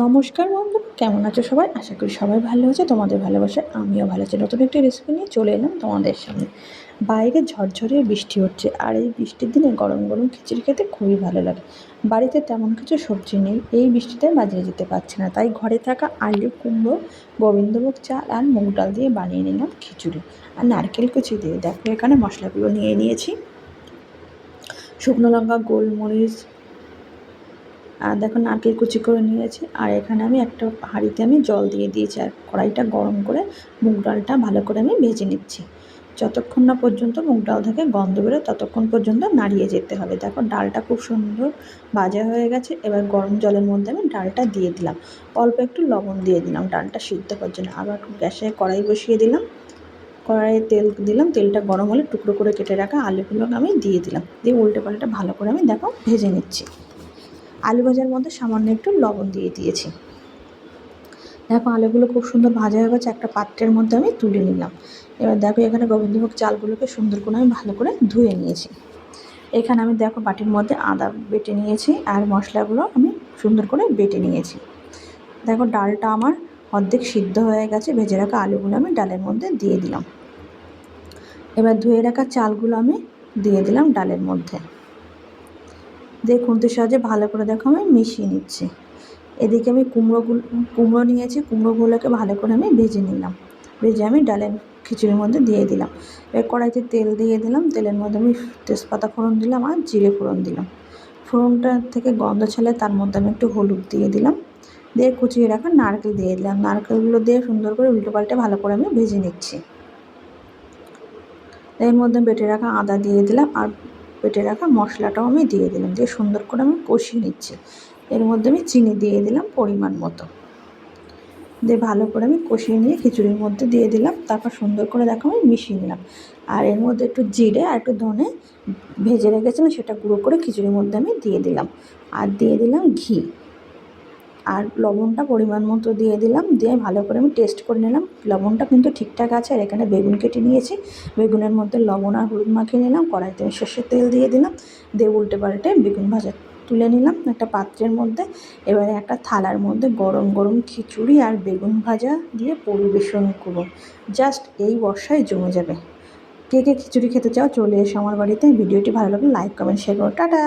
নমস্কার বন্ধু, কেমন আছো সবাই? আশা করি সবাই ভালো আছে। তোমাদের ভালোবাসায় আমিও ভালো আছি। নতুন একটি রেসিপি নিয়ে চলে এলাম তোমাদের সামনে। বাইরে ঝরঝরে বৃষ্টি হচ্ছে, আর এই বৃষ্টির দিনে গরম গরম খিচুড়ি খেতে খুবই ভালো লাগে। বাড়িতে তেমন কিছু সবজি নেই, এই বৃষ্টিতে বাজারে যেতে পারছি না, তাই ঘরে থাকা আলু, কুমড়ো, গোবিন্দভোগ চাল আর মুগ ডাল দিয়ে বানিয়ে নিলাম খিচুড়ি। আর নারকেল কুচি দিয়ে দেখো এখানে মশলাগুলো নিয়ে নিয়েছি। শুকনো লঙ্কা, গোলমরিচ, আর দেখো নারকেল কুচি করে নিয়েছি। আর এখানে আমি একটা হাঁড়িতে জল দিয়ে দিয়েছি, আর কড়াইটা গরম করে মুগ ডালটা ভালো করে আমি ভেজে নিচ্ছি। যতক্ষণ না পর্যন্ত মুগ ডাল থেকে গন্ধ বেরোয় ততক্ষণ পর্যন্ত নাড়িয়ে যেতে হবে। দেখো ডালটা খুব সুন্দর ভাজা হয়ে গেছে। এবার গরম জলের মধ্যে আমি ডালটা দিয়ে দিলাম, অল্প একটু লবণ দিয়ে দিলাম ডালটা সিদ্ধ করার জন্য। আবার গ্যাসে কড়াই বসিয়ে দিলাম, কড়াইয়ে তেল দিলাম, তেলটা গরম হলে টুকরো করে কেটে রাখা আলুগুলো আমি দিয়ে দিলাম, দিয়ে উল্টে পাল্টে ভালো করে আমি দেখো ভেজে নিচ্ছি। আলু ভাজার মধ্যে সামান্য একটু লবণ দিয়ে দিয়েছি। দেখো আলুগুলো খুব সুন্দর ভাজা হয়ে গেছে, একটা পাত্রের মধ্যে আমি তুলে নিলাম। এবার দেখো এখানে গোবিন্দভোগ চালগুলোকে সুন্দর করে আমি ভালো করে ধুয়ে নিয়েছি। এখানে আমি দেখো বাটির মধ্যে আদা বেটে নিয়েছি, আর মশলাগুলো আমি সুন্দর করে বেটে নিয়েছি। দেখো ডালটা আমার অর্ধেক সিদ্ধ হয়ে গেছে, ভেজে রাখা আলুগুলো আমি ডালের মধ্যে দিয়ে দিলাম। এবার ধুয়ে রাখা চালগুলো আমি দিয়ে দিলাম ডালের মধ্যে, দিয়ে খুন্তির সাহায্যে ভালো করে দেখো আমি মিশিয়ে নিচ্ছি। এদিকে আমি কুমড়ো নিয়েছি, কুমড়োগুলোকে ভালো করে আমি ভেজে নিলাম, ভেজে আমি ডালের খিচুড়ির মধ্যে দিয়ে দিলাম। এবার কড়াইতে তেল দিয়ে দিলাম, তেলের মধ্যে আমি তেজপাতা ফোড়ন দিলাম আর জিরে ফোড়ন দিলাম। ফোড়নটা থেকে গন্ধ ছাড়লে তার মধ্যে আমি একটু হলুদ দিয়ে দিলাম, দিয়ে কুচিয়ে রাখা নারকেল দিয়ে দিলাম। নারকেলগুলো দিয়ে সুন্দর করে উল্টো পাল্টে ভালো করে আমি ভেজে নিচ্ছি। এর মধ্যে বেটে রাখা আদা দিয়ে দিলাম, আর বেটে রাখা মশলাটাও আমি দিয়ে দিলাম, দিয়ে সুন্দর করে আমি কষিয়ে নিচ্ছি। এর মধ্যে আমি চিনি দিয়ে দিলাম পরিমাণ মতো, দিয়ে ভালো করে আমি কষিয়ে নিয়ে খিচুড়ির মধ্যে দিয়ে দিলাম। তারপর সুন্দর করে দেখো আমি মিশিয়ে নিলাম। আর এর মধ্যে একটু জিরে আর একটু ধনে ভেজে রেখেছিলাম, সেটা গুঁড়ো করে খিচুড়ির মধ্যে আমি দিয়ে দিলাম। আর দিয়ে দিলাম ঘি, আর লবণটা পরিমাণ মতো দিয়ে দিলাম, দিয়ে ভালো করে আমি টেস্ট করে নিলাম। লবণটা কিন্তু ঠিকঠাক আছে। আর এখানে বেগুন কেটে নিয়েছি, বেগুনের মধ্যে লবণ আর হলুদ মাখিয়ে নিলাম। কড়াইতে আমি সর্ষের তেল দিয়ে দিলাম, দিয়ে উল্টে পাল্টে বেগুন ভাজা তুলে নিলাম একটা পাত্রের মধ্যে। এবারে একটা থালার মধ্যে গরম গরম খিচুড়ি আর বেগুন ভাজা দিয়ে পরিবেশন করব। জাস্ট এই বর্ষায় জমে যাবে। কে কে খিচুড়ি খেতে চাও চলে এসো আমার বাড়িতে। ভিডিওটি ভালো লাগলে লাইক, কমেন্ট, শেয়ার করো। টাটা।